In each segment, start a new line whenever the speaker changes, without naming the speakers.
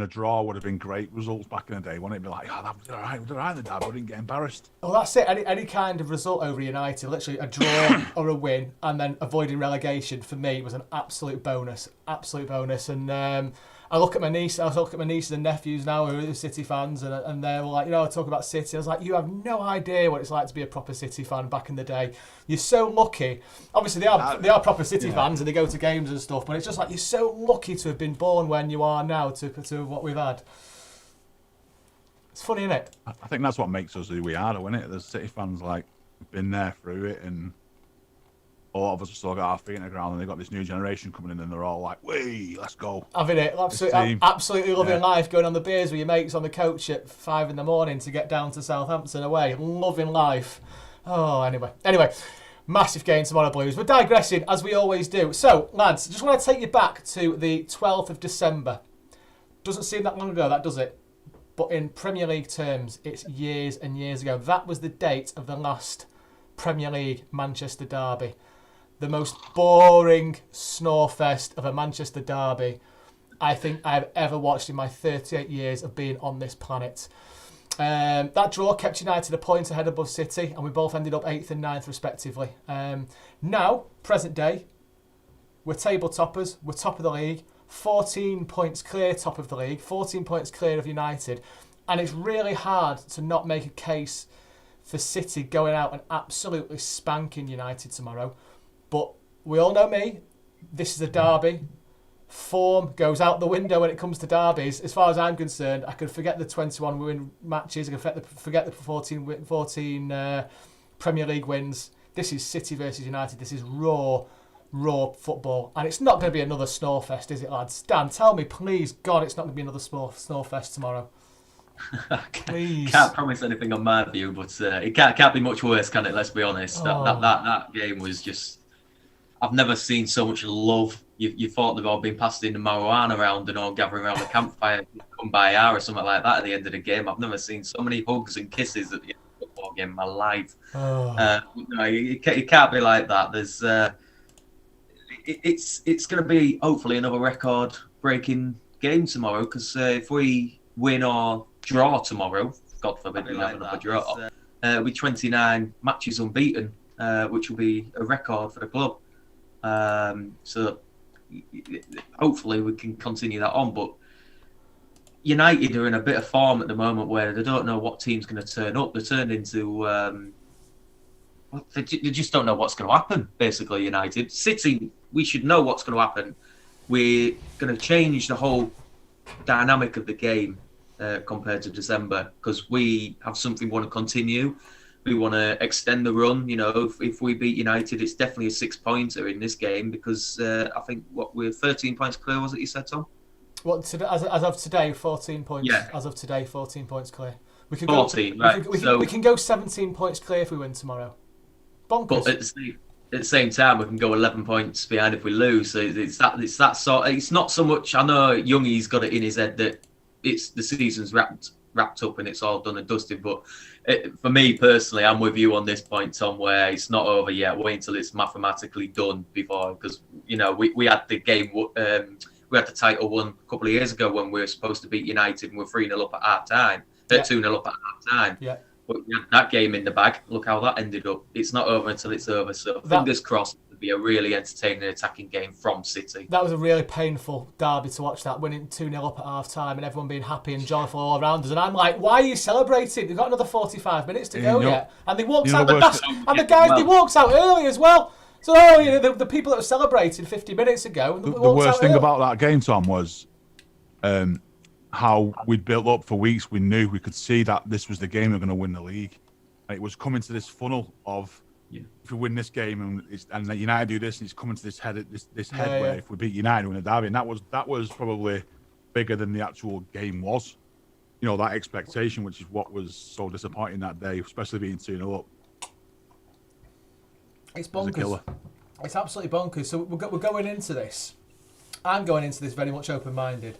A draw would have been great results back in the day. Wouldn't it be like, oh, that was all right, we did all right in the derby, we didn't get embarrassed.
Well, that's it. Any kind of result over United, literally a draw or a win, and then avoiding relegation for me was an absolute bonus. Absolute bonus. And I look at my nieces and nephews now who are City fans, and they're like, I talk about City. I was like, you have no idea what it's like to be a proper City fan back in the day. You're so lucky. Obviously, they are proper City fans and they go to games and stuff, but it's just like you're so lucky to have been born when you are now to what we've had. It's funny, isn't it?
I think that's what makes us who we are, though, isn't it? There's City fans like been there through it, and a lot of us have still got our feet in the ground, and they've got this new generation coming in, and they're all like, "Wee, let's go!"
Having it, absolutely loving life, going on the beers with your mates on the coach at 5 a.m. to get down to Southampton away, loving life. Oh, anyway. Massive game tomorrow, Blues. We're digressing as we always do. So, lads, just want to take you back to the 12th of December. Doesn't seem that long ago, that does it? But in Premier League terms, it's years and years ago. That was the date of the last Premier League Manchester derby. The most boring snorefest of a Manchester derby I think I've ever watched in my 38 years of being on this planet. That draw kept United a point ahead above City, and we both ended up 8th and 9th respectively. Now, present day, we're table toppers, we're top of the league, 14 points clear top of the league, 14 points clear of United, and it's really hard to not make a case for City going out and absolutely spanking United tomorrow. But we all know me, this is a derby. Form goes out the window when it comes to derbies. As far as I'm concerned, I could forget the 21 win matches, I could forget the 14 Premier League wins. This is City versus United, this is raw football, and it's not going to be another snorefest, is it, lads? Dan, tell me, please, God, it's not going to be another snorefest tomorrow. Please.
Can't promise anything on my view, but it can't be much worse, can it? Let's be honest. That game was just. I've never seen so much love. You thought they've all been passing the marijuana around and all gathering around the campfire, come by hour or something like that at the end of the game. I've never seen so many hugs and kisses at the end of the football game in my life. No, it can't be like that. There's. It's going to be hopefully another record-breaking game tomorrow, because if we win or draw tomorrow, God forbid we have another draw, it'll be 29 matches unbeaten, which will be a record for the club. So hopefully we can continue that on. But United are in a bit of form at the moment where they don't know what team's going to turn up. They're turned into... they just don't know what's going to happen, basically, United. City, we should know what's going to happen. We're going to change the whole dynamic of the game compared to December, because we have something we want to continue. We want to extend the run. If we beat United, it's definitely a 6-pointer in this game, because I think we're 13 points clear, was it you said, Tom?
What, today, as of today, 14 points.
Yeah.
As of today, 14 points clear. We can
14,
go,
right.
We can go 17 points clear if we win tomorrow. Bonkers.
But at the same time, we can go 11 points behind if we lose. So it's that sort. It's not so much. I know Youngie's got it in his head that the season's wrapped up and it's all done and dusted. But for me personally, I'm with you on this point, Tom, where it's not over yet. Wait until it's mathematically done before, because we had the game. We had the title won a couple of years ago when we were supposed to beat United and we're 3-0 up at half time. 2-0 up at half time.
Yeah.
But we had that game in the bag. Look how that ended up. It's not over until it's over. So fingers crossed, it'll be a really entertaining attacking game from City.
That was a really painful derby to watch, that winning 2-0 up at half time and everyone being happy and joyful all around us. And I'm like, why are you celebrating? They've got another 45 minutes to go yet. And they walked out they walked out early as well. So the people that were celebrating 50 minutes ago.
The worst thing about that game, Tom, was how we'd built up for weeks. We knew, we could see that this was the game we were going to win the league. And it was coming to this funnel of if we win this game and United do this, and it's coming to this head where if we beat United, we win a derby. And that was probably bigger than the actual game was. That expectation, which is what was so disappointing that day, especially being 2-0 up.
It's bonkers. It's absolutely bonkers. So we're going into this. I'm going into this very much open-minded.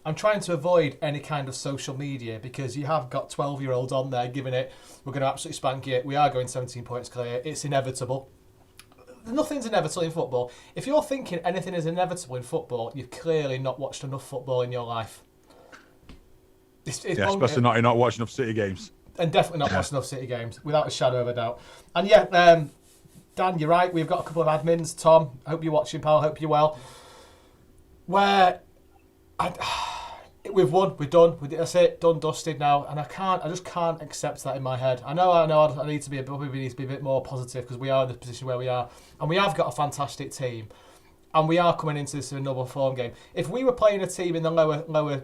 I'm trying to avoid any kind of social media, because you have got 12-year-olds on there giving it, we're going to absolutely spank it, we are going 17 points clear, it's inevitable. Nothing's inevitable in football. If you're thinking anything is inevitable in football, you've clearly not watched enough football in your life.
Especially not watching enough City games.
And definitely not watching enough City games, without a shadow of a doubt. And yeah, Dan, you're right. We've got a couple of admins. Tom, I hope you're watching, pal. Hope you're well. We've won. We're done. That's it. Done, dusted now. And I just can't accept that in my head. I know. I need to be a bit more positive because we are in the position where we are, and we have got a fantastic team, and we are coming into this in another form game. If we were playing a team in the lower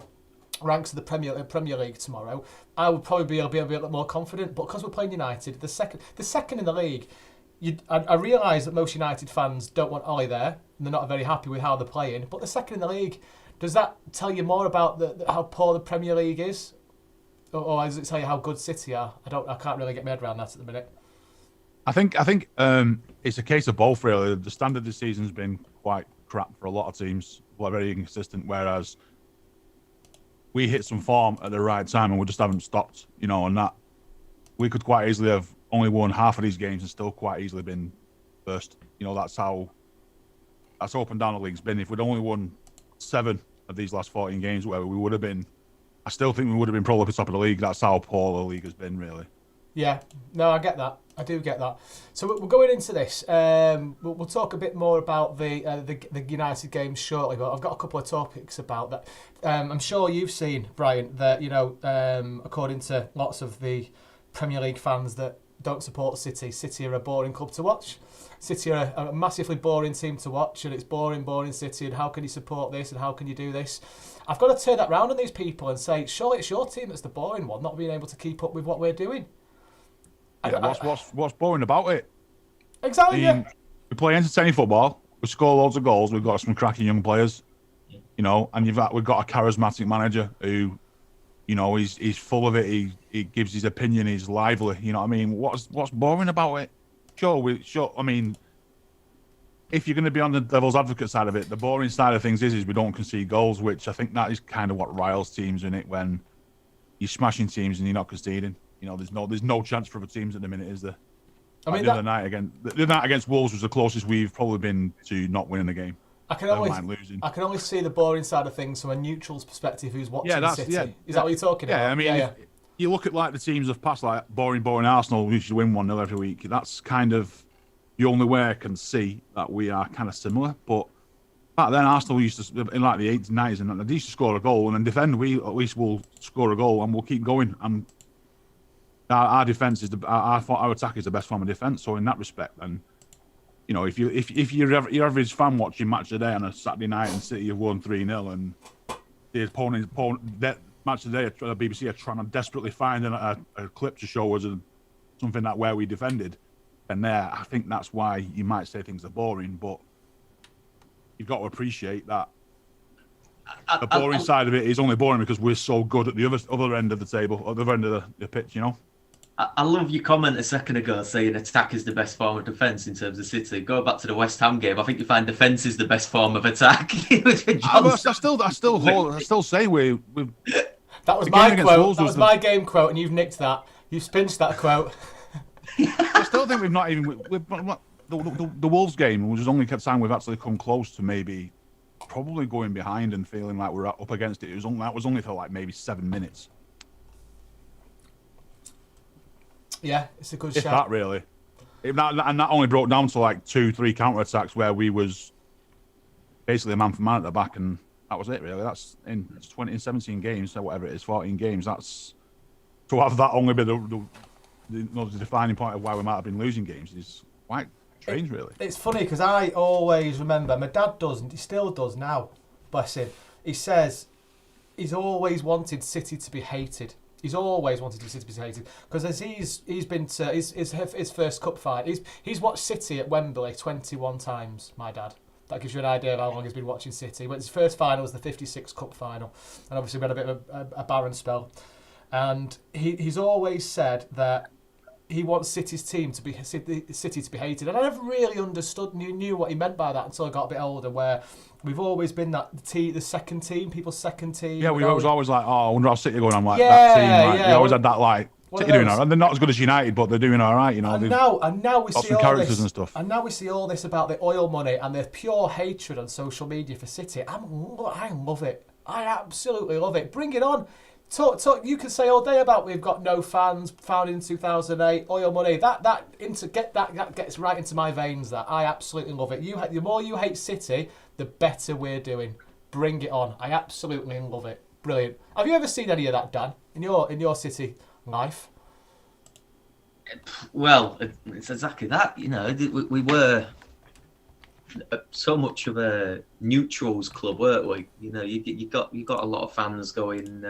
ranks of the Premier League tomorrow, I would probably be a bit more confident. But because we're playing United, the second in the league, I realise that most United fans don't want Ollie there, and they're not very happy with how they're playing. But the second in the league. Does that tell you more about how poor the Premier League is, or does it tell you how good City are? I can't really get my head around that at the minute.
I think it's a case of both really. The standard of the season's been quite crap for a lot of teams, very inconsistent. Whereas we hit some form at the right time and we just haven't stopped, and that we could quite easily have only won half of these games and still quite easily been first. That's up and down the league's been. If we'd only won 7 of these last 14 games, whatever, we would have been. I still think we would have been probably top of the league. That's how poor the league has been, really.
Yeah, no, I get that. I do get that. So we're going into this. We'll talk a bit more about the United games shortly, but I've got a couple of topics about that. I'm sure you've seen, Brian, that according to lots of the Premier League fans that don't support City are a boring club to watch. City are a massively boring team to watch, and it's boring City, and how can you support this, and how can you do this? I've got to turn that round on these people and say, surely it's your team that's the boring one, not being able to keep up with what we're doing.
Yeah, what's boring about it?
Exactly,
we play entertaining football, we score loads of goals, we've got some cracking young players, and we've got a charismatic manager who, he's full of it, he gives his opinion, he's lively, you know what I mean? What's boring about it? Sure. I mean, if you're going to be on the devil's advocate side of it, the boring side of things is we don't concede goals, which I think that is kind of what riles teams in it when you're smashing teams and you're not conceding. There's no chance for other teams at the minute, is there? I mean, the other night against Wolves was the closest we've probably been to not winning the game.
I can only see the boring side of things from a neutral's perspective who's watching City. Is that what you're talking about?
Yeah, I mean, you look at the teams of past, like boring Arsenal, who should win 1-0 every week. That's kind of the only way I can see that we are kind of similar. But back then, Arsenal used to, in the 80s, 90s, and they used to score a goal and then defend. We at least will score a goal and we'll keep going. And our defense is our attack is the best form of defense. So in that respect, then, if you're your average fan watching Match of the Day on a Saturday night and City have won 3-0 and the opponent that Match of the Day, the BBC are trying to desperately find a clip to show us something that where we defended, and I think that's why you might say things are boring, but you've got to appreciate that the boring side of it is only boring because we're so good at the other end of the table, or the other end of the pitch,
I love your comment a second ago saying attack is the best form of defence in terms of City. Go back to the West Ham game. I think you find defence is the best form of attack.
I still say we.
That was my quote. That was my game quote, and you've nicked that. You've pinched that quote.
I still think we've not even. The Wolves game was only time we've actually come close to maybe probably going behind and feeling like we're up against it. That was only for like maybe 7 minutes.
Yeah, it's a good
shot.
If
that really. And that only broke down to like 2-3 counter-attacks where we was basically a man for man at the back, and that was it really. That's in 17 games, or whatever it is, 14 games. That's to have that only be the defining point of why we might have been losing games is quite strange, really.
It's funny because I always remember, my dad does, and he still does now, bless him. He says he's always wanted City to be hated. He's always wanted City to be hated because as he's been to his first cup fight, he's watched City at Wembley 21 times. My dad. That gives you an idea of how long he's been watching City. But his first final was the '56 Cup final, and obviously we had a bit of a barren spell. And he's always said that he wants City's team to be City to be hated, and I never really knew what he meant by that until I got a bit older. Where we've always been the second team, people's second team.
Yeah, we was always like, oh, I wonder how City are going. I'm like, that team. Like, yeah. We always had that like. City doing all right. They're not as good as United, but they're doing all right.
And now we see all
characters
this,
and stuff.
And now we see all this about the oil money and the pure hatred on social media for City. I love it. I absolutely love it. Bring it on. Talk. You can say all day about we've got no fans, founded in 2008, oil money. That gets right into my veins. That I absolutely love it. The more you hate City, the better we're doing. Bring it on. I absolutely love it. Brilliant. Have you ever seen any of that, Dan, in your City life?
Well, it's exactly that. You know, we were so much of a neutrals club, weren't we? You know, you got a lot of fans going.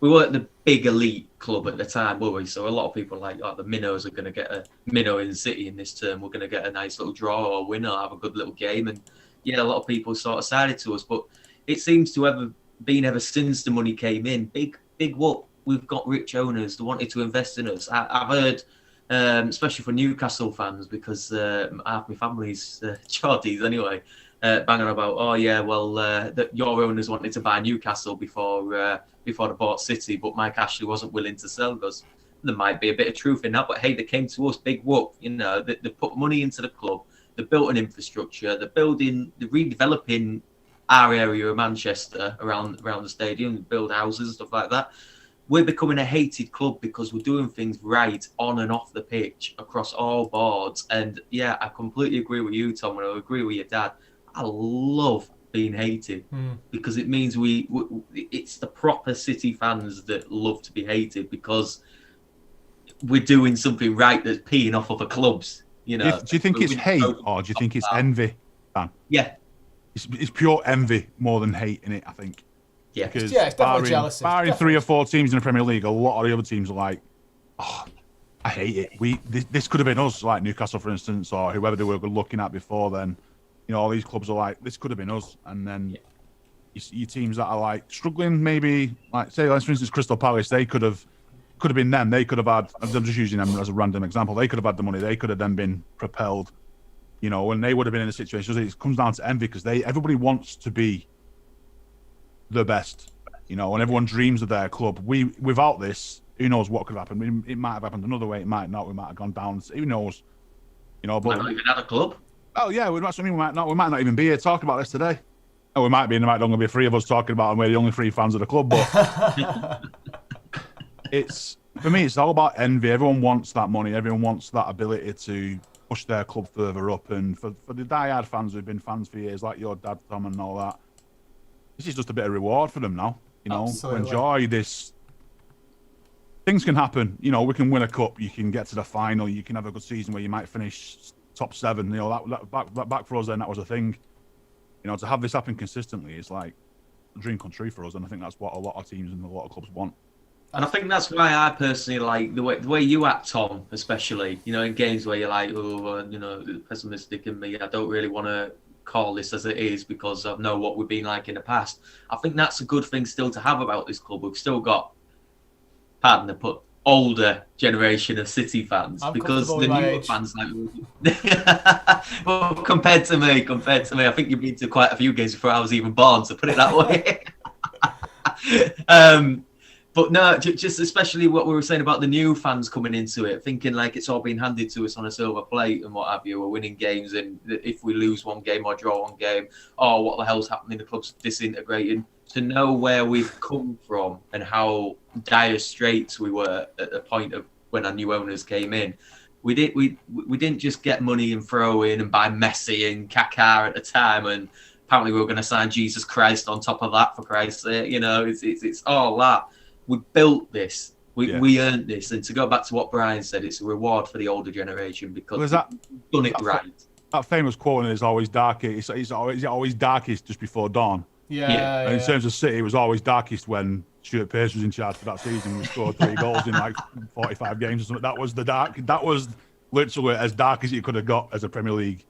We weren't the big elite club at the time, were we? So a lot of people like, the Minnows are going to get a minnow in the City in this term. We're going to get a nice little draw or win or have a good little game. And yeah, a lot of people sort of sided to us. But it seems to have been ever since the money came in. Big whoop. We've got rich owners that wanted to invest in us. I've heard, especially for Newcastle fans, because half my family's Geordies anyway, banging about, that your owners wanted to buy Newcastle before they bought City, but Mike Ashley wasn't willing to sell us. There might be a bit of truth in that, but hey, they came to us, big whoop. You know, they put money into the club, they built an infrastructure, they're redeveloping our area of Manchester around the stadium, build houses, stuff like that. We're becoming a hated club because we're doing things right on and off the pitch across all boards. And yeah, I completely agree with you, Tom, and I agree with your dad. I love being hated because it means it's the proper City fans that love to be hated because we're doing something right that's peeing off other clubs. You know,
do you think it's hate or do you think it's envy, Dan?
Yeah,
it's pure envy more than hate in it, I think.
Yeah,
because
it's definitely jealousy.
Barring 3 or 4 teams in the Premier League, a lot of the other teams are like, oh, I hate it. This could have been us, like Newcastle, for instance, or whoever they were looking at before then. You know, all these clubs are like, this could have been us. And then you teams that are like struggling, maybe, like, say, for instance, Crystal Palace, they could have been them. They could have had, I'm just using them as a random example, they could have had the money. They could have then been propelled, you know, and they would have been in a situation. So it comes down to envy because everybody wants to be the best, you know, and everyone dreams of their club. Without this, who knows what could happen? It might have happened another way. It might not. We might have gone down. Who knows? You know, but
might not even have a club.
Oh yeah, that's what I mean. We might not even be here talking about this today. Oh, we might be, and there might only be 3 of us talking about it, and we're the only 3 fans of the club. But for me, it's all about envy. Everyone wants that money. Everyone wants that ability to push their club further up. And for the diehard fans who've been fans for years, like your dad, Tom, and all that, this is just a bit of reward for them now. You know, to enjoy this. Things can happen. You know, we can win a cup. You can get to the final. You can have a good season where you might finish top 7. You know, that back for us then, that was a thing. You know, to have this happen consistently is like a dream come true for us, and I think that's what a lot of teams and a lot of clubs want.
And I think that's why I personally like the way you act, Tom, especially. You know, in games where you're like, you know, pessimistic in me. I don't really want to call this as it is because I know what we've been like in the past. I think that's a good thing still to have about this club. We've still got, pardon the put, older generation of City fans because the newer fans like well, compared to me, I think you've been to quite a few games before I was even born, so put it that way. But no, just especially what we were saying about the new fans coming into it, thinking like it's all been handed to us on a silver plate and what have you. We're winning games, and if we lose one game or draw one game, oh, what the hell's happening? The club's disintegrating. To know where we've come from and how dire straits we were at the point of when our new owners came in, we didn't just get money and throw in and buy Messi and Kaká at the time, and apparently we were going to sign Jesus Christ on top of that, for Christ's sake. You know, it's all that. We built this. We earned this. And to go back to what Brian said, it's a reward for the older generation because we've done it right.
That famous quote is always darkest. It's always darkest just before dawn.
Yeah.
And in terms of City, it was always darkest when Stuart Pearce was in charge for that season. We scored 3 goals in like 45 games or something. That was literally as dark as you could have got as a Premier League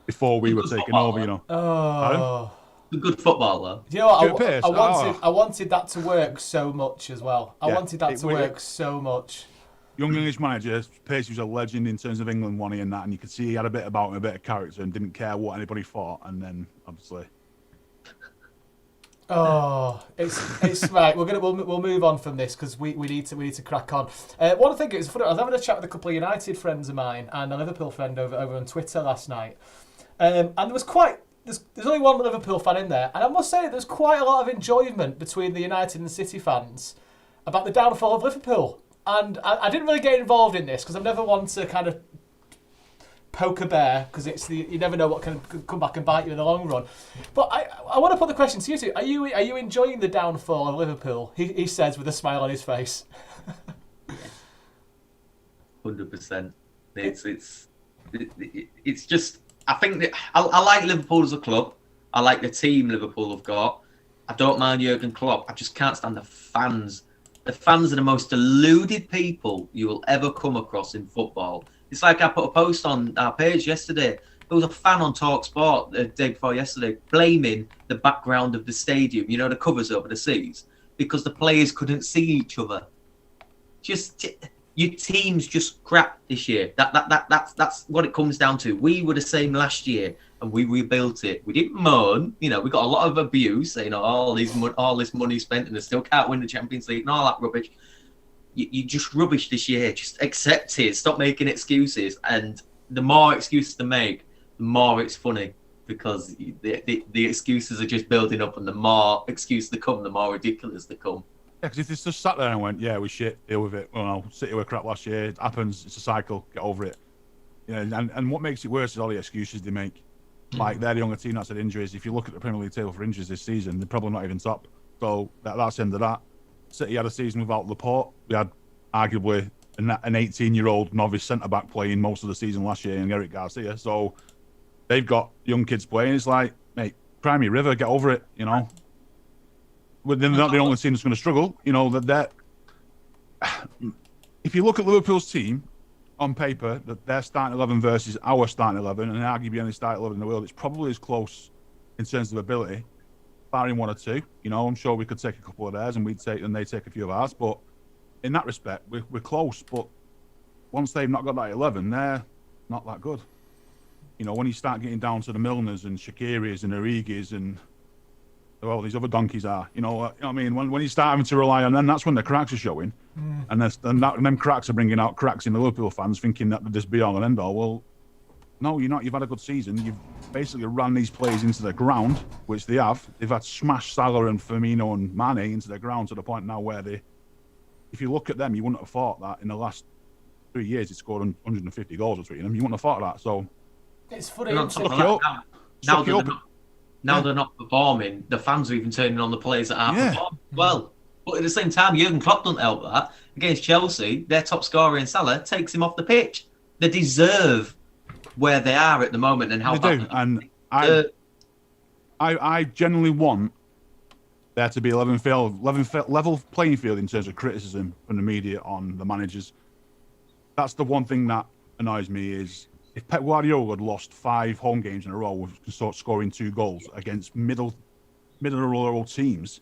before we were taking over, you know.
Oh.
Good football, though.
You know what? I wanted that to work so much as well. I wanted that to work so much.
Young English manager, Pearce was a legend in terms of England, one and that, and you could see he had a bit about him, a bit of character, and didn't care what anybody thought. And then, obviously,
it's right. We'll move on from this because we need to crack on. One thing is funny. I was having a chat with a couple of United friends of mine and a Liverpool friend over on Twitter last night, and there was there's only one Liverpool fan in there, and I must say there's quite a lot of enjoyment between the United and City fans. about the downfall of Liverpool. And I didn't really get involved in this because I've never wanted to kind of poke a bear because you never know what can come back and bite you in the long run. But I want to put the question to you two. Are you enjoying the downfall of Liverpool? He says with a smile on his face.
100%. It's just, I think that I like Liverpool as a club. I like the team Liverpool have got. I don't mind Jurgen Klopp. I just can't stand the fans. The fans are the most deluded people you will ever come across in football. It's like I put a post on our page yesterday. There was a fan on TalkSport the day before yesterday blaming the background of the stadium, you know, the covers over the seats, because the players couldn't see each other. Your team's just crap this year. That's what it comes down to. We were the same last year, and we rebuilt it. We didn't moan. You know, we got a lot of abuse, saying all this money spent, and they still can't win the Champions League and all that rubbish. You just rubbish this year. Just accept it. Stop making excuses. And the more excuses they make, the more it's funny, because the excuses are just building up, and the more excuses they come, the more ridiculous they come.
Yeah, because if they just sat there and went, yeah, we shit, deal with it. Well, no, City were crap last year. It happens. It's a cycle. Get over it. You know, and what makes it worse is all the excuses they make. Like, they're the only team that's had injuries. If you look at the Premier League table for injuries this season, they're probably not even top. So that's the end of that. City had a season without Laporte. We had arguably an 18-year-old novice centre-back playing most of the season last year in Eric Garcia. So they've got young kids playing. It's like, mate, Crimey River, get over it, you know. But they're not the only team that's going to struggle. You know, that if you look at Liverpool's team on paper, that their starting 11 versus our starting 11, and arguably any starting 11 in the world, it's probably as close in terms of ability, barring one or two. You know, I'm sure we could take a couple of theirs and they take a few of ours. But in that respect, we're close. But once they've not got that 11, they're not that good. You know, when you start getting down to the Milners and Shakiris and Origis and all these other donkeys are, you know what I mean? When you start having to rely on them, that's when the cracks are showing. And them cracks are bringing out cracks in the Liverpool fans, thinking that they're just be all and end all. Well, no, you're not. You've had a good season. You've basically ran these players into the ground, which they have. They've had smashed Salah and Firmino and Mane into the ground to the point now where if you look at them, you wouldn't have thought that in the last 3 years, they scored 150 goals between them. You wouldn't have thought of that. So
it's funny.
Now they're not performing. The fans are even turning on the players that aren't performing well. But at the same time, Jurgen Klopp doesn't help that. Against Chelsea, their top scorer in Salah takes him off the pitch. They deserve where they are at the moment and how
they do. And I genuinely want there to be a level playing field in terms of criticism from the media on the managers. That's the one thing that annoys me is, if Pep Guardiola had lost 5 home games in a row with scoring 2 goals against middle of the road teams,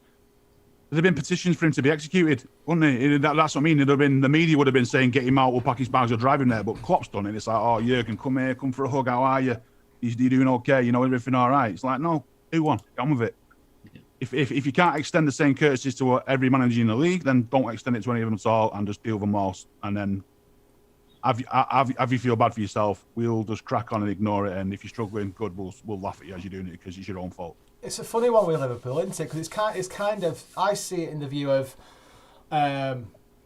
there'd have been petitions for him to be executed, wouldn't it? That's what I mean. The media would have been saying, get him out, we'll pack his bags, we're driving there. But Klopp's done it. It's like, oh, Jurgen, come here, come for a hug, how are you? You doing okay? You know, everything all right? It's like, no, who won? Get on with it. If you can't extend the same courtesies to every manager in the league, then don't extend it to any of them at all and just deal with them all. And then have you feel bad for yourself. We'll just crack on and ignore it. And if you're struggling, good, we'll laugh at you as you're doing it because it's your own fault. It's
a funny one with Liverpool, isn't it? Because it's kind of, I see it in the view of,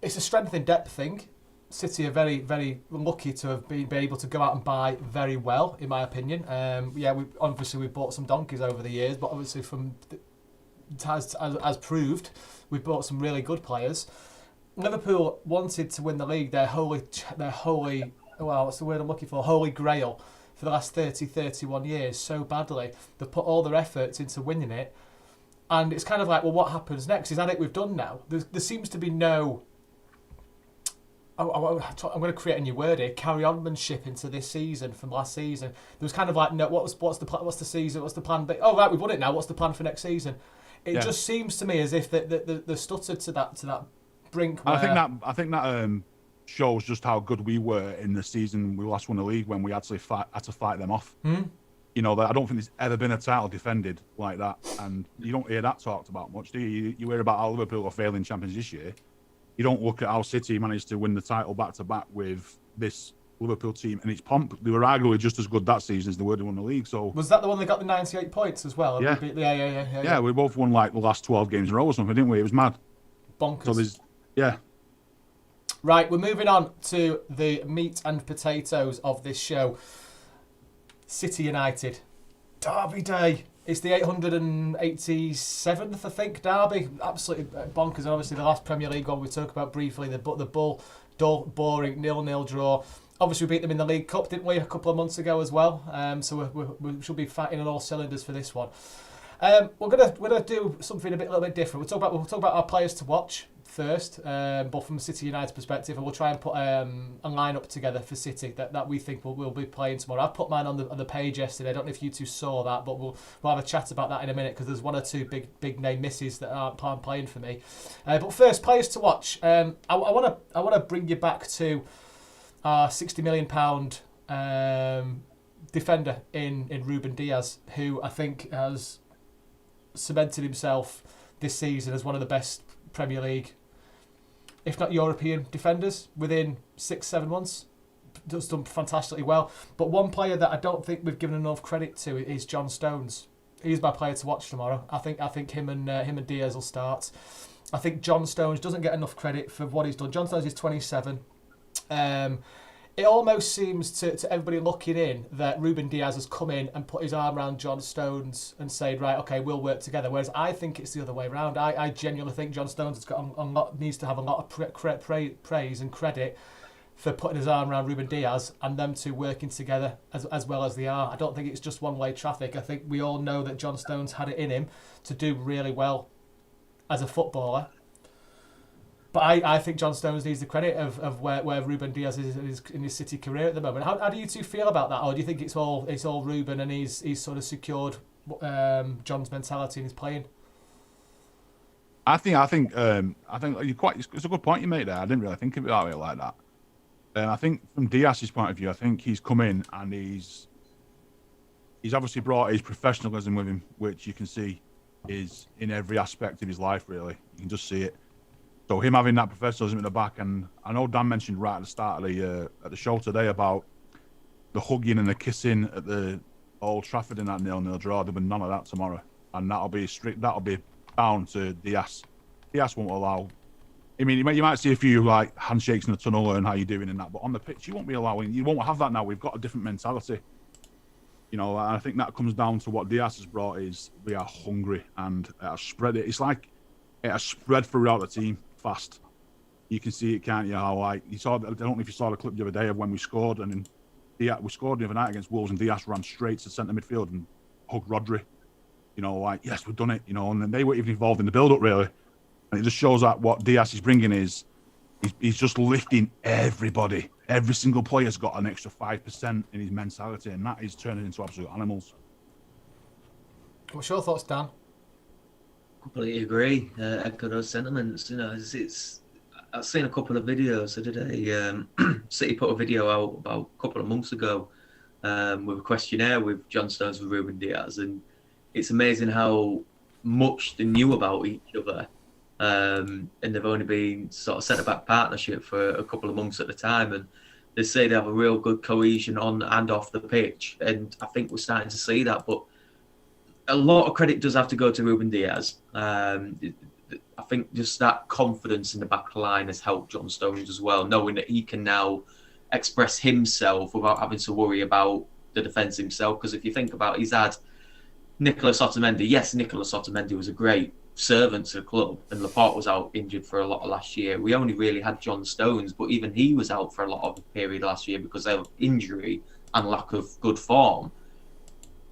it's a strength in depth thing. City are very, very lucky to have been able to go out and buy very well, in my opinion. We've bought some donkeys over the years, but obviously as proved, we've bought some really good players. Liverpool wanted to win the league, their holy, what's the word I'm looking for? Holy grail for the last 31 years so badly. They've put all their efforts into winning it. And it's kind of like, well, what happens next? Is that it we've done now? There seems to be no, I'm going to create a new word here, carry-onmanship into this season from last season. There was kind of like, no, what's the season, what's the plan? Oh, right, we've won it now, what's the plan for next season? It just seems to me as if they stuttered to that brink. Where...
I think that shows just how good we were in the season we last won the league when we actually had to fight them off. You know, I don't think there's ever been a title defended like that, and you don't hear that talked about much, do you? You hear about how Liverpool are failing champions this year. You don't look at how City managed to win the title back to back with this Liverpool team and its pomp. They were arguably just as good that season as they were to win the league. So
was that the one that got the 98 points as well?
Yeah, we both won like the last 12 games in a row or something, didn't we? It was mad.
Bonkers.
So Yeah.
Right, we're moving on to the meat and potatoes of this show. City United. Derby Day. It's the 887th, I think, derby. Absolutely bonkers. And obviously, the last Premier League one we talked about briefly, the dull, boring 0-0 draw. Obviously, we beat them in the League Cup, didn't we, a couple of months ago as well? So we should be fighting on all cylinders for this one. We're gonna do something a little bit different. We'll talk about our players to watch first, but from a City United perspective, and we'll try and put a lineup together for City that we think we'll be playing tomorrow. I've put mine on the page yesterday. I don't know if you two saw that, but we'll have a chat about that in a minute because there's one or two big name misses that aren't playing for me. But first, players to watch. I want to bring you back to our £60 million defender in Ruben Diaz, who I think has cemented himself this season as one of the best Premier League, if not European, defenders within 6-7 months. Does done fantastically well. But one player that I don't think we've given enough credit to is John Stones. He's my player to watch tomorrow. I think him and Diaz will start. I think John Stones doesn't get enough credit for what he's done. John Stones is 27. It almost seems to everybody looking in that Ruben Diaz has come in and put his arm around John Stones and said, right, okay, we'll work together. Whereas I think it's the other way around. I genuinely think John Stones needs to have a lot of praise and credit for putting his arm around Ruben Diaz and them two working together as well as they are. I don't think it's just one-way traffic. I think we all know that John Stones had it in him to do really well as a footballer. But I think John Stones needs the credit of where Ruben Diaz is in his City career at the moment. How do you two feel about that, or do you think it's all Ruben and he's sort of secured John's mentality and his playing?
I think you're quite. It's a good point you made there. I didn't really think of it that way like that. I think from Diaz's point of view, I think he's come in and he's obviously brought his professionalism with him, which you can see is in every aspect of his life. Really, you can just see it. So him having that professionalism at the back, and I know Dan mentioned right at the start of the show today about the hugging and the kissing at the Old Trafford in that 0-0 draw. There'll be none of that tomorrow, and that'll be bound to Diaz. Diaz won't allow. I mean, you might see a few like handshakes in the tunnel and how you're doing in that, but on the pitch you won't be allowing. You won't have that now. We've got a different mentality. You know, and I think that comes down to what Diaz has brought is we are hungry and it has spread it. It's like it has spread throughout the team. Fast, you can see it, can't you? How like you saw. I don't know if you saw the clip the other day of when we scored, and then we scored the other night against Wolves, and Diaz ran straight to centre midfield and hugged Rodri. You know, like yes, we've done it. You know, and then they weren't even involved in the build-up really, and it just shows that what Diaz is bringing is he's just lifting everybody. Every single player's got an extra 5% in his mentality, and that is turning into absolute animals.
What's your thoughts, Dan?
Completely agree. Echo those sentiments. You know, I've seen a couple of videos. I did City put a video out about a couple of months ago with a questionnaire with John Stones and Ruben Diaz, and it's amazing how much they knew about each other. And they've only been sort of centre-back partnership for a couple of months at a time, and they say they have a real good cohesion on and off the pitch, and I think we're starting to see that. But a lot of credit does have to go to Ruben Diaz. I think just that confidence in the back line has helped John Stones as well, knowing that he can now express himself without having to worry about the defence himself. Because if you think about it, he's had Nicolas Otamendi. Yes, Nicolas Otamendi was a great servant to the club, and Laporte was out injured for a lot of last year. We only really had John Stones, but even he was out for a lot of the period last year because of injury and lack of good form.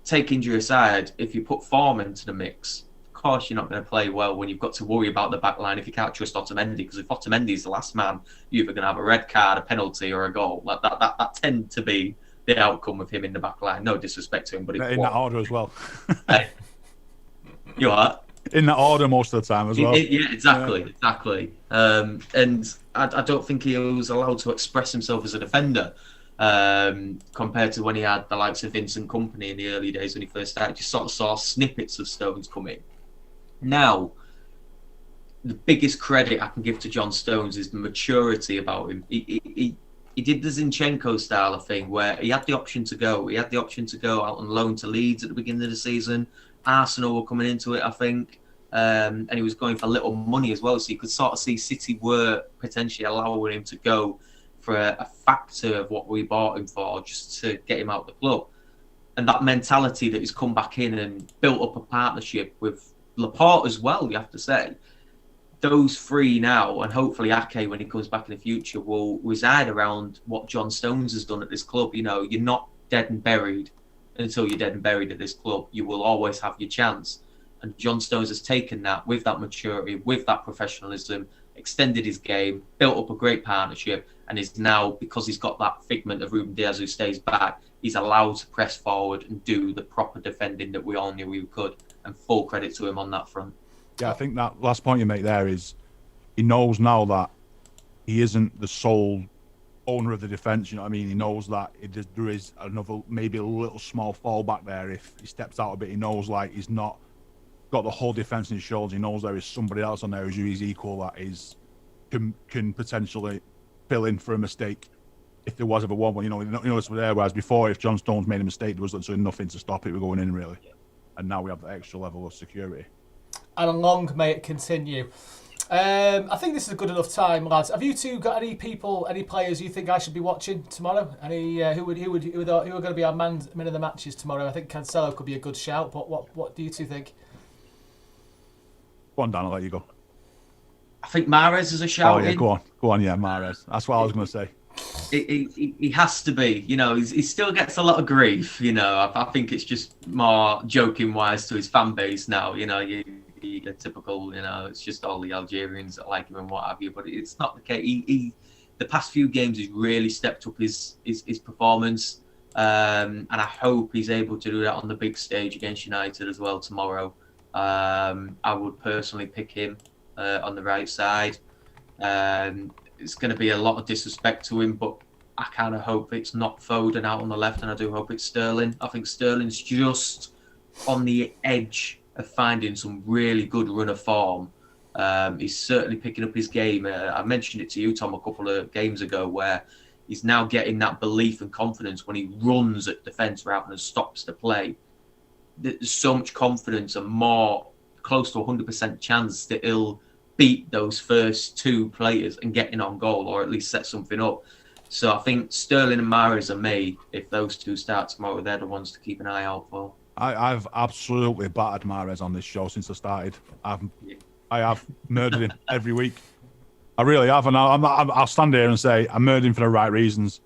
Take injury aside, if you put form into the mix, of course you're not going to play well when you've got to worry about the back line if you can't trust Otamendi, because if Otamendi is the last man, you're either going to have a red card, a penalty, or a goal. Like that tend to be the outcome of him in the back line. No disrespect to him, but
in that order as well.
You are
in that order most of the time as well.
Yeah, exactly. And I don't think he was allowed to express himself as a defender. Compared to when he had the likes of Vincent Kompany in the early days when he first started, just sort of saw snippets of Stones come in. Now, the biggest credit I can give to John Stones is the maturity about him. He did the Zinchenko style of thing where he had the option to go. He had the option to go out on loan to Leeds at the beginning of the season. Arsenal were coming into it, I think. and he was going for little money as well. So you could sort of see City were potentially allowing him to go for a factor of what we bought him for, just to get him out of the club. And that mentality that he's come back in and built up a partnership with Laporte as well, you have to say. Those three now, and hopefully Ake, when he comes back in the future, will reside around what John Stones has done at this club. You know, you're not dead and buried until you're dead and buried at this club. You will always have your chance. And John Stones has taken that with that maturity, with that professionalism, extended his game, built up a great partnership, and is now, because he's got that figment of Ruben Diaz who stays back, he's allowed to press forward and do the proper defending that we all knew he could. And full credit to him on that front.
Yeah, I think that last point you make there is he knows now that he isn't the sole owner of the defence. You know what I mean? He knows that there is another, maybe a little small fallback there if he steps out a bit. He knows like he's not got the whole defence on his shoulders. He knows there is somebody else on there who's his equal that can potentially fill in for a mistake if there was ever one. But you know this was there. Whereas before, if John Stones made a mistake, there was literally nothing to stop it. We're going in really, and now we have that extra level of security.
And long may it continue. I think this is a good enough time, lads. Have you two got any players you think I should be watching tomorrow? Any who are going to be our men of the matches tomorrow? I think Cancelo could be a good shout. But what do you two think?
Go on, Dan, I'll let you go.
I think Mahrez is a shout.
Oh yeah, go on, yeah, Mahrez. That's what I was going to say.
He has to be. You know, he still gets a lot of grief. You know, I think it's just more joking wise to his fan base now. You know, the typical, you know, it's just all the Algerians that like him and what have you. But it's not the case. He the past few games he's really stepped up his performance, and I hope he's able to do that on the big stage against United as well tomorrow. I would personally pick him on the right side. It's going to be a lot of disrespect to him, but I kind of hope it's not Foden out on the left, and I do hope it's Sterling. I think Sterling's just on the edge of finding some really good run of form. He's certainly picking up his game. I mentioned it to you, Tom, a couple of games ago, where he's now getting that belief and confidence when he runs at defence rather than stops the play. There's so much confidence and more close to 100% chance that he'll beat those first two players and getting on goal, or at least set something up. So I think Sterling and Mahrez are me. If those two start tomorrow, they're the ones to keep an eye out for.
I've absolutely battered Mahrez on this show since I started. I have murdered him every week. I really have, and I'll stand here and say I murdered him for the right reasons.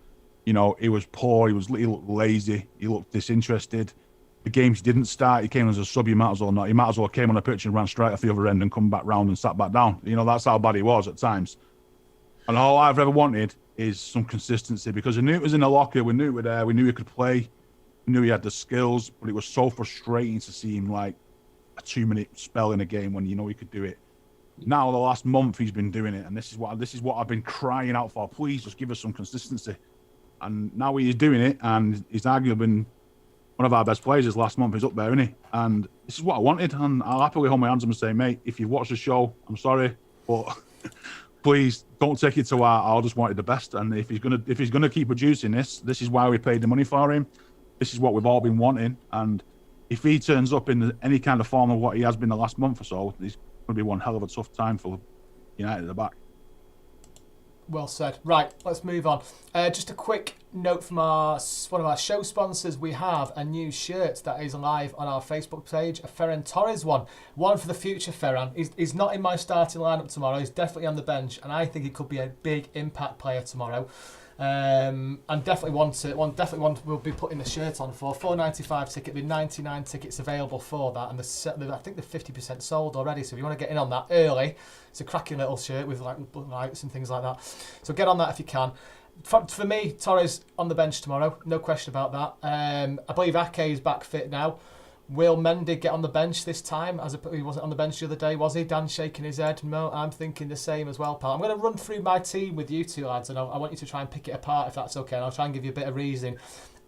You know, he was poor, he looked lazy, he looked disinterested. The games didn't start, he came as a sub, you might as well not. He might as well came on a pitch and ran straight off the other end and come back round and sat back down. You know, that's how bad he was at times. And all I've ever wanted is some consistency, because I knew it was in the locker, we knew it was there, we knew he could play, we knew he had the skills, but it was so frustrating to see him like a 2-minute spell in a game when you know he could do it. Now the last month he's been doing it, and this is what I've been crying out for. Please just give us some consistency. And now he's doing it, and he's arguably been one of our best players this last month. He's up there, isn't he? And this is what I wanted, and I'll happily hold my hands up and say, mate, if you've watched the show, I'm sorry, but please don't take it to heart. I just wanted the best, and if he's gonna keep producing this is why we paid the money for him. This is what we've all been wanting, and if he turns up in any kind of form of what he has been the last month or so, he's going to be one hell of a tough time for United at the back.
Well said. Right, let's move on. Just a quick note from one of our show sponsors. We have a new shirt that is live on our Facebook page, a Ferran Torres one. One for the future, Ferran. He's not in my starting lineup tomorrow. He's definitely on the bench, and I think he could be a big impact player tomorrow. And definitely one we'll be putting the shirt on for. $4.95 ticket, with 99 tickets available for that, and I think they're 50% sold already. So if you want to get in on that early, it's a cracking little shirt with like lights and things like that. So get on that if you can. For me, Torres on the bench tomorrow, no question about that. I believe Ake is back fit now. Will Mendy get on the bench this time? He wasn't on the bench the other day, was he? Dan shaking his head. No, I'm thinking the same as well, pal. I'm going to run through my team with you two lads, and I want you to try and pick it apart if that's okay, and I'll try and give you a bit of reasoning.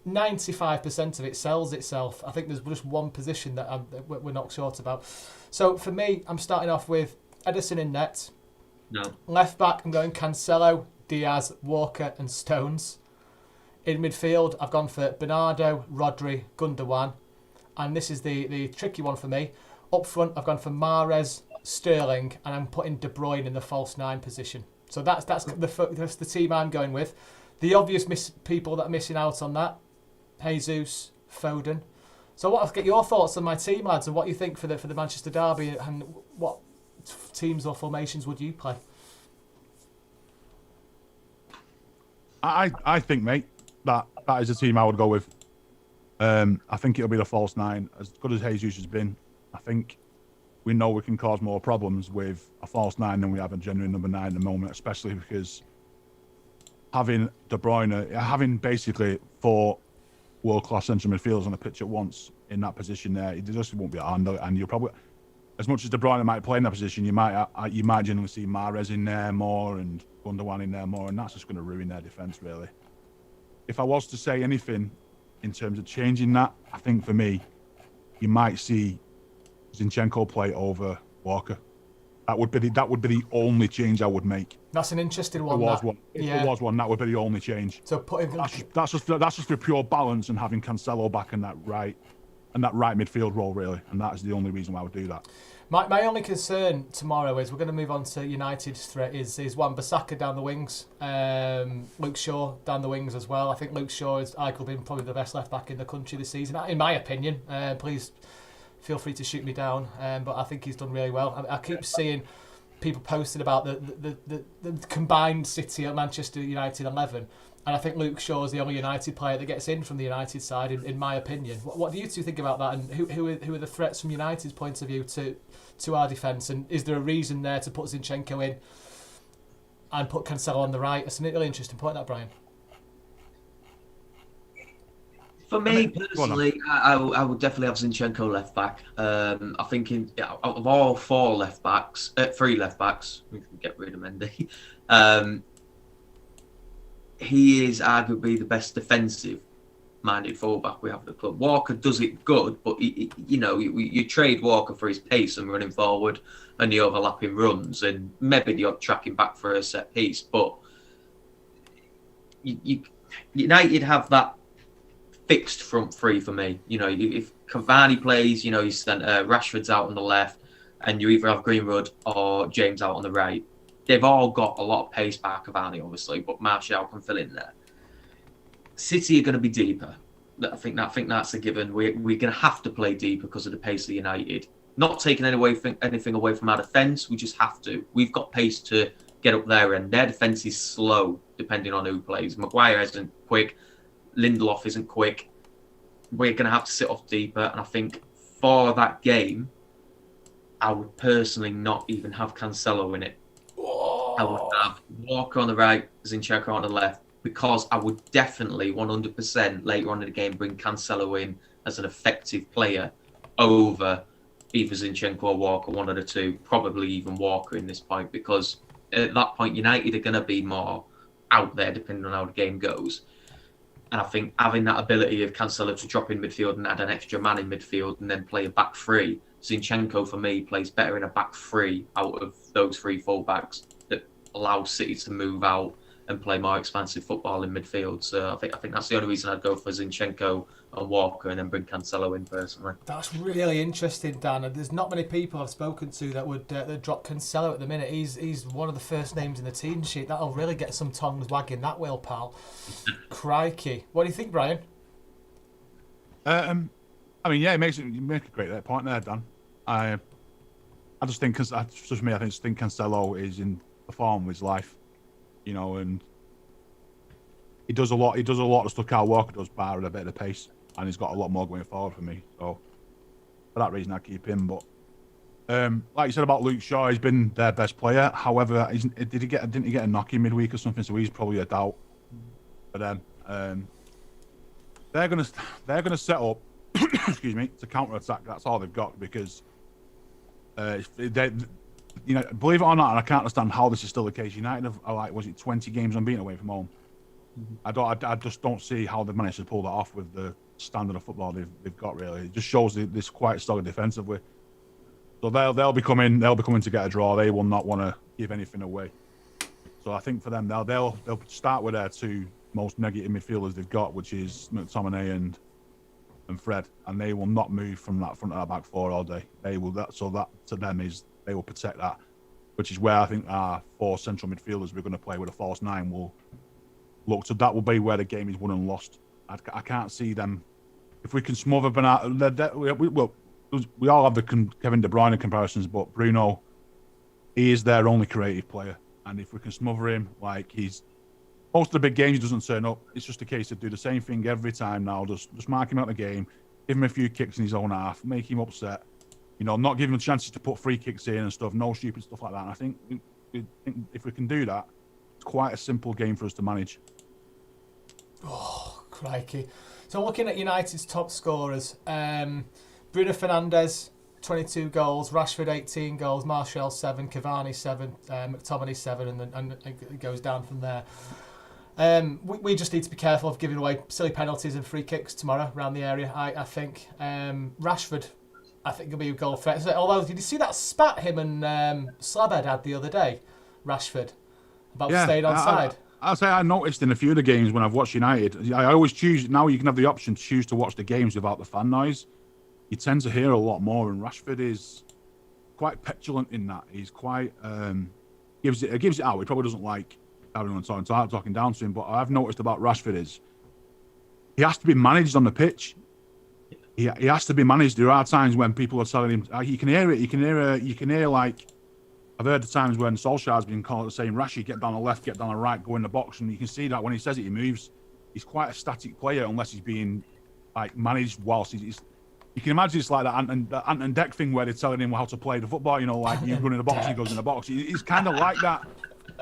95% of it sells itself. I think there's just one position that we're not short about. So for me, I'm starting off with Ederson in net.
No.
Left back, I'm going Cancelo, Diaz, Walker and Stones. In midfield, I've gone for Bernardo, Rodri, Gundogan. And this is the tricky one for me. Up front, I've gone for Mahrez, Sterling, and I'm putting De Bruyne in the false 9 position. So that's the team I'm going with. The obvious people that are missing out on that, Jesus, Foden. So I'll get your thoughts on my team, lads, and what you think for the Manchester derby, and what teams or formations would you play?
I think, mate, that is the team I would go with. I think it'll be the false 9. As good as Jesus has been, I think we know we can cause more problems with a false 9 than we have a genuine number 9 at the moment, especially because having De Bruyne, having basically 4 world-class central midfielders on the pitch at once in that position there, it just won't be a handle. And you'll probably, as much as De Bruyne might play in that position, you might generally see Mahrez in there more and Gundogan in there more, and that's just going to ruin their defence, really. If I was to say anything in terms of changing that, I think for me, you might see Zinchenko play over Walker. That would be the only change I would make.
That's an interesting one.
If there was one, that would be the only change.
So
that's just for pure balance and having Cancelo back in that right midfield role, really, and that is the only reason why I would do that.
My only concern tomorrow is we're going to move on to United's threat is Wan-Bissaka down the wings, Luke Shaw down the wings as well. I think Luke Shaw has arguably been probably the best left back in the country this season, in my opinion. Please feel free to shoot me down, but I think he's done really well. I keep seeing people posting about the combined City at Manchester United 11, and I think Luke Shaw is the only United player that gets in from the United side, in my opinion. What do you two think about that, and who are the threats from United's point of view to our defence, and is there a reason there to put Zinchenko in and put Cancelo on the right? It's a really interesting point, that, Brian.
For me personally, I would definitely have Zinchenko left back. I think out of all 3 left backs, we can get rid of Mendy. He is arguably the best defensive-minded fullback we have at the club. Walker does it good, but you trade Walker for his pace and running forward and the overlapping runs, and maybe the odd tracking back for a set piece. But United have that fixed front 3 for me. If Cavani plays, he's sent Rashford's out on the left, and you either have Greenwood or James out on the right. They've all got a lot of pace back, Cavani obviously, but Martial can fill in there. City are going to be deeper. I think that's a given. We're going to have to play deeper because of the pace of United. Not taking anything away from our defence, we just have to. We've got pace to get up there, and their defence is slow depending on who plays. Maguire isn't quick. Lindelof isn't quick. We're going to have to sit off deeper, and I think for that game, I would personally not even have Cancelo in it. I would have Walker on the right, Zinchenko on the left, because I would definitely 100% later on in the game bring Cancelo in as an effective player over either Zinchenko or Walker, one of the two, probably even Walker in this point, because at that point United are going to be more out there depending on how the game goes. And I think having that ability of Cancelo to drop in midfield and add an extra man in midfield and then play a back 3, Zinchenko for me plays better in a back 3 out of those 3 fullbacks that allow City to move out and play more expansive football in midfield. So I think that's the only reason I'd go for Zinchenko and Walker and then bring Cancelo in personally.
That's really interesting, Dan. And there's not many people I've spoken to that would drop Cancelo at the minute. He's one of the first names in the team sheet. That'll really get some tongues wagging, that will, pal. Crikey. What do you think, Brian?
Yeah, you make a great point there, Dan. I just think, I think Cancelo is in the form of his life, and he does a lot of stuff Kyle Walker does, bar at a bit of pace, and he's got a lot more going forward for me. So for that reason, I keep him. But like you said about Luke Shaw, he's been their best player. However, didn't he get a knock-in midweek or something? So he's probably a doubt for them. They're gonna set up, excuse me, to counter-attack. That's all they've got, because believe it or not, and I can't understand how this is still the case. United are 20 games unbeaten away from home. Mm-hmm. I just don't see how they've managed to pull that off with the standard of football they've got. Really, it just shows this quite solid defensively. So they'll be coming to get a draw. They will not want to give anything away. So I think for them, they'll start with their 2 most negative midfielders they've got, which is McTominay and and Fred, and they will not move from that front of our back four all day. They will that to them is they will protect that, which is where I think our 4 central midfielders we're going to play with a false 9 will look. So that will be where the game is won and lost. I can't see them if we can smother Bernardo. We all have the Kevin De Bruyne comparisons, but Bruno, he is their only creative player, and if we can smother him, like he's. Most of the big games he doesn't turn up. It's just a case of do the same thing every time now. Just mark him out of the game, give him a few kicks in his own half, make him upset. Not giving him chances to put free kicks in and stuff. No stupid stuff like that. And I think if we can do that, it's quite a simple game for us to manage.
Oh, crikey. So looking at United's top scorers, Bruno Fernandes, 22 goals, Rashford 18 goals, Martial 7, Cavani 7, McTominay 7, and it goes down from there. We just need to be careful of giving away silly penalties and free kicks tomorrow around the area, I think. Rashford, I think, will be a goal threat. So, although, did you see that spat him and Slabhead had the other day, Rashford, about staying onside?
I'll say I noticed in a few of the games when I've watched United, I always choose, now you can have the option to choose to watch the games without the fan noise. You tend to hear a lot more, and Rashford is quite petulant in that. He's quite, gives it out. He probably doesn't like everyone talking down to him, but I've noticed about Rashford is he has to be managed on the pitch. He has to be managed. There are times when people are telling him, you can hear it. You can hear like I've heard the times when Solskjaer's been called saying, "Rashi, get down the left, get down the right, go in the box," and you can see that when he says it, he moves. He's quite a static player unless he's being like managed whilst he's. You can imagine it's like that Ant and Deck thing where they're telling him how to play the football. Like you run in the box, he goes in the box. He's kind of like that.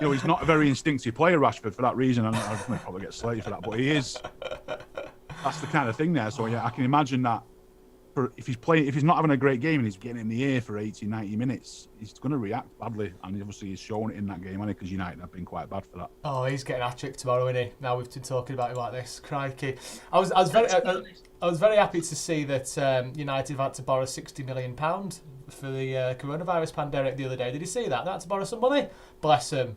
He's not a very instinctive player, Rashford, for that reason. And I probably get slated for that, but he is. That's the kind of thing there. So yeah, I can imagine that. If he's not having a great game and he's getting in the air for 80, 90 minutes, he's going to react badly. And obviously he's shown it in that game, because United have been quite bad for that.
Oh, he's getting a hat-trick tomorrow, isn't he? Now we've been talking about him like this. Crikey. I was very happy to see that United have had to borrow £60 million for the coronavirus pandemic the other day. Did you see that? They had to borrow some money? Bless them.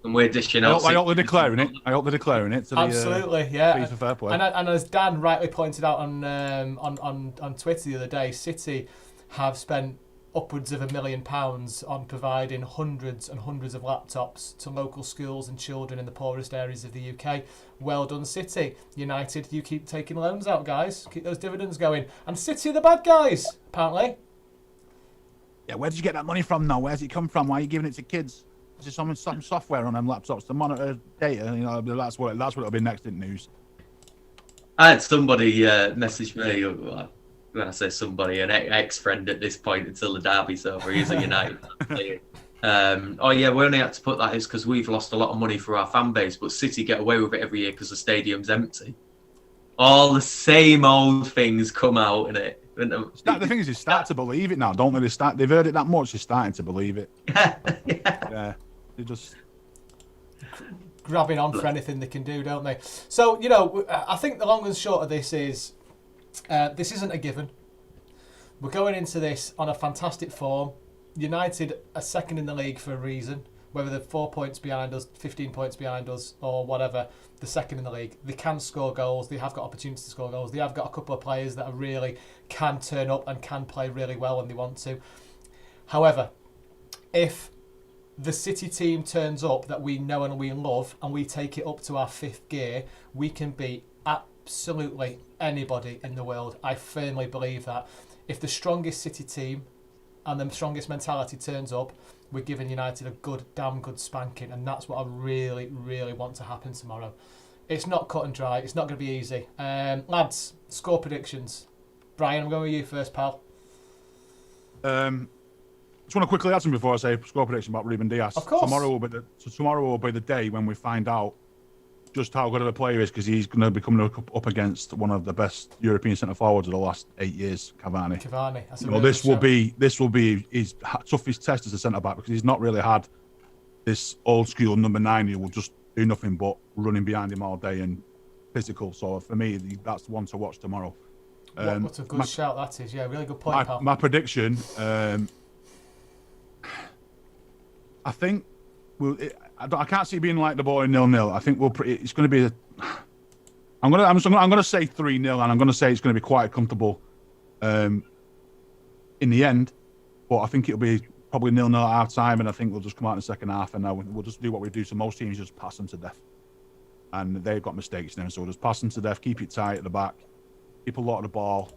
And we're dishing out.
I hope they're declaring it. To
absolutely, yeah.
For fair play.
And as Dan rightly pointed out on Twitter the other day, City have spent upwards of £1 million on providing hundreds and hundreds of laptops to local schools and children in the poorest areas of the UK. Well done, City. United, you keep taking loans out, guys. Keep those dividends going. And City are the bad guys, apparently.
Yeah, where did you get that money from now? Where's it come from? Why are you giving it to kids? Is there some software on them laptops to monitor data? That's what it'll be next in news.
I had somebody message me, when I say somebody, an ex-friend at this point until the derby's over. He's a United player. Oh yeah, we only had to put that is because we've lost a lot of money for our fan base, but City get away with it every year because the stadium's empty. All the same old things come out in it.
The thing is, they start to believe it now, don't they? They've heard it that much, they're starting to believe it. Yeah. They just
grabbing on for anything they can do, don't they? So, I think the long and short of this is this isn't a given. We're going into this on a fantastic form. United are second in the league for a reason. Whether they're 4 points behind us, 15 points behind us, or whatever, they're second in the league. They can score goals. They have got opportunities to score goals. They have got a couple of players that are really can turn up and can play really well when they want to. However, if the City team turns up that we know and we love and we take it up to our fifth gear, we can beat absolutely anybody in the world. I firmly believe that. If the strongest City team and the strongest mentality turns up, we're giving United a damn good spanking, and that's what I really, really want to happen tomorrow. It's not cut and dry. It's not going to be easy. Lads, score predictions. Brian, I'm going with you first, pal.
Just want to quickly add something before I say score prediction about Ruben Dias.
Of course.
Tomorrow will be the day when we find out just how good of a player he is, because he's going to be coming up against one of the best European centre forwards of the last 8 years, Cavani. This will be his toughest test as a centre back, because he's not really had this old school number 9 who will just do nothing but running behind him all day and physical. So for me, that's the one to watch tomorrow.
What a good shout that is. Yeah, really good point, pal.
My prediction. I think I can't see it being like the boy 0-0. I think it's going to be I'm gonna say 3-0, and I'm gonna say it's gonna be quite comfortable in the end. But I think it'll be probably 0-0 at half time, and I think we'll just come out in the second half, and we'll just do what we do to most teams, just pass them to death. And they've got mistakes now, so we'll just pass them to death, keep it tight at the back, keep a lot of the ball,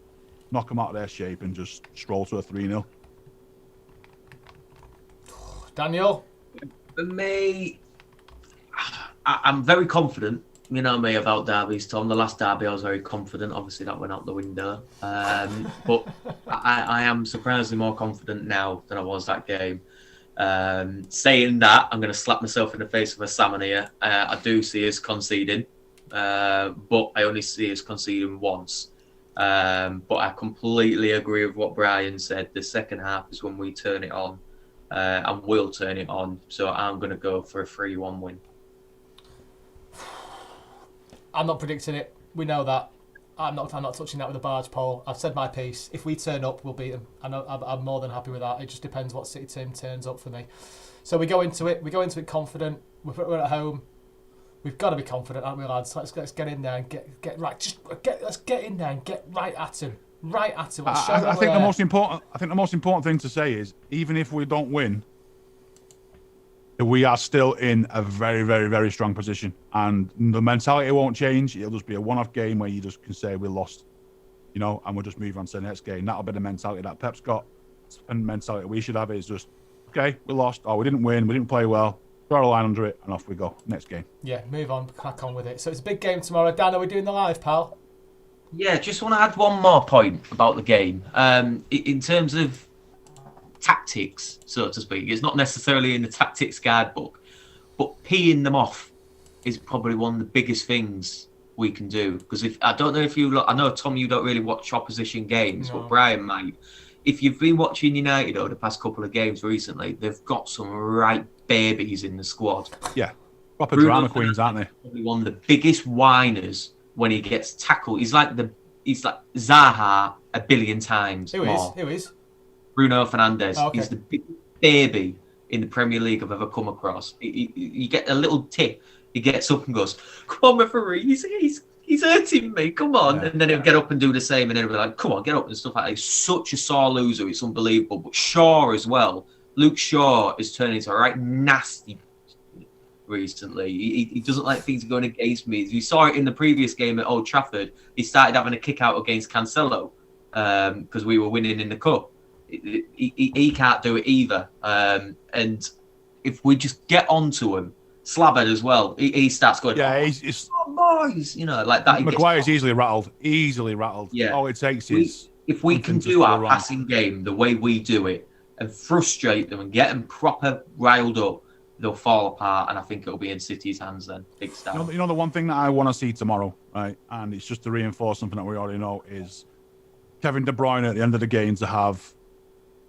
knock them out of their shape, and just stroll to a 3-0.
Daniel?
For me, I'm very confident. You know me about derbies, Tom. The last derby I was very confident. Obviously, that went out the window. But I am surprisingly more confident now than I was that game. Saying that, I'm going to slap myself in the face with a salmon here. I do see us conceding, but I only see us conceding once. But I completely agree with what Brian said. The second half is when we turn it on, and we'll turn it on. So I'm going to go for a 3-1 win.
I'm not predicting it. We know that. I'm not touching that with a barge pole. I've said my piece. If we turn up, we'll beat them. I'm more than happy with that. It just depends what City team turns up for me. So we go into it. We go into it confident. We're at home. We've got to be confident, aren't we, lads? Let's get in there and get right. Let's get in there and get right at him. Right at him.
I think the most important thing to say is, even if we don't win, we are still in a very, very, very strong position, and the mentality won't change. It'll just be a one-off game where you just can say we lost, and we'll just move on to the next game. That'll be the mentality that Pep's got, and the mentality we should have is just, okay, we lost, or we didn't win, we didn't play well, draw a line under it, and off we go. Next game.
Yeah, move on, crack on with it. So it's a big game tomorrow. Dan, are we doing the live, pal?
Yeah, just want to add one more point about the game. In terms of tactics, so to speak, it's not necessarily in the tactics guidebook, but peeing them off is probably one of the biggest things we can do. Because I don't know if I know, Tom, you don't really watch opposition games, but Brian might. If you've been watching United over the past couple of games recently, they've got some right babies in the squad.
Yeah, proper drama queens, aren't they?
Probably one of the biggest whiners when he gets tackled. He's like Zaha a billion times more.
Who is?
Bruno Fernandes.
Oh, okay.
He's the biggest baby in the Premier League I've ever come across. You get a little tip. He gets up and goes, "Come on, referee, he's hurting me. Come on!" Yeah. And then he'll get up and do the same, and then he'll be like, "Come on, get up," and stuff like that. He's such a sore loser. It's unbelievable. But Shaw as well. Luke Shaw is turning into a right nasty recently. He doesn't like things going against me. You saw it in the previous game at Old Trafford. He started having a kick out against Cancelo because we were winning in the cup. He can't do it either. And if we just get onto him, Slabhead as well, he starts going,
yeah, he's
oh, boys, like that.
Maguire's easily rattled. Yeah. All it takes is...
If we can do our passing game the way we do it and frustrate them and get them proper riled up, they'll fall apart, and I think it'll be in City's hands then. Big style.
You know the one thing that I want to see tomorrow, right? And it's just to reinforce something that we already know, is Kevin De Bruyne at the end of the game to have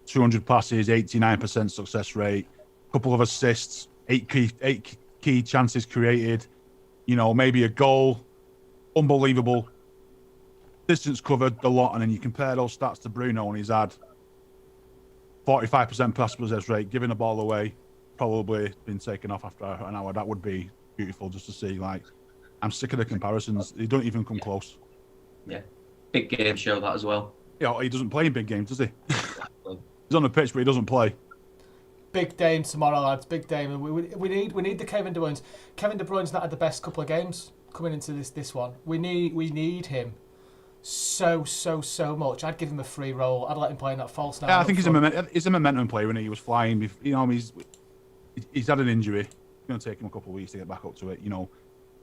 200 passes, 89% success rate, a couple of assists, eight key chances created, maybe a goal, unbelievable. Distance covered a lot, and then you compare those stats to Bruno, and he's had 45% pass possession rate, giving the ball away, probably been taken off after an hour. That would be beautiful just to see. I'm sick of the comparisons. They don't even come close.
Yeah, big game show that as well.
Yeah, he doesn't play in big games, does he? Exactly. He's on the pitch, but he doesn't play.
Big game tomorrow, lads. Big game. We need the Kevin De Bruyne. Kevin De Bruyne's not had the best couple of games coming into this one. We need him so much. I'd give him a free roll. I'd let him play in that false nine.
Yeah, I think he's a momentum player, and he was flying. He's had an injury. It's going to take him a couple of weeks to get back up to it.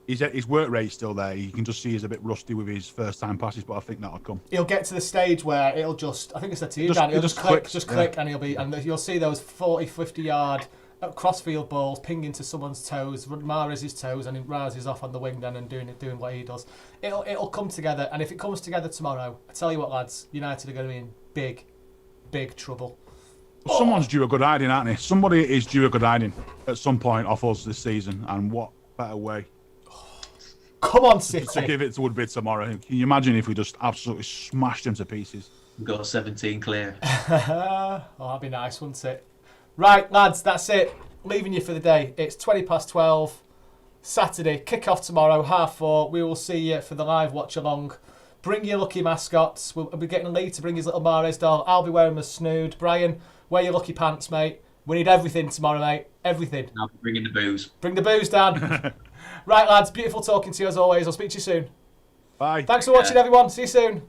His work rate's still there. You can just see he's a bit rusty with his first time passes, but I think that'll come. He'll
get to the stage where it'll just, I think I said to you, Dan, it'll just click, and you'll see those 40, 50 yard crossfield balls ping into someone's toes, Mahrez's toes, and Mahrez off on the wing then and doing what he does. It'll come together, and if it comes together tomorrow, I tell you what, lads, United are going to be in big trouble.
Well, someone's due a good hiding, aren't they? Somebody is due a good hiding at some point off us this season, and what better way?
Come on, City.
To give it to Woodbridge tomorrow. Can you imagine if we just absolutely smashed them to pieces?
We've got 17 clear.
Oh, that'd be nice, wouldn't it? Right, lads, that's it. Leaving you for the day. It's 12:20. Saturday, kick-off tomorrow, 4:30. We will see you for the live watch-along. Bring your lucky mascots. We'll be getting Lee to bring his little Mares doll. I'll be wearing my snood. Brian, wear your lucky pants, mate. We need everything tomorrow, mate. Everything.
I'll be bringing the booze.
Bring the booze, Dan. Right, lads. Beautiful talking to you as always. I'll speak to you soon.
Bye.
Thanks for watching, everyone. See you soon.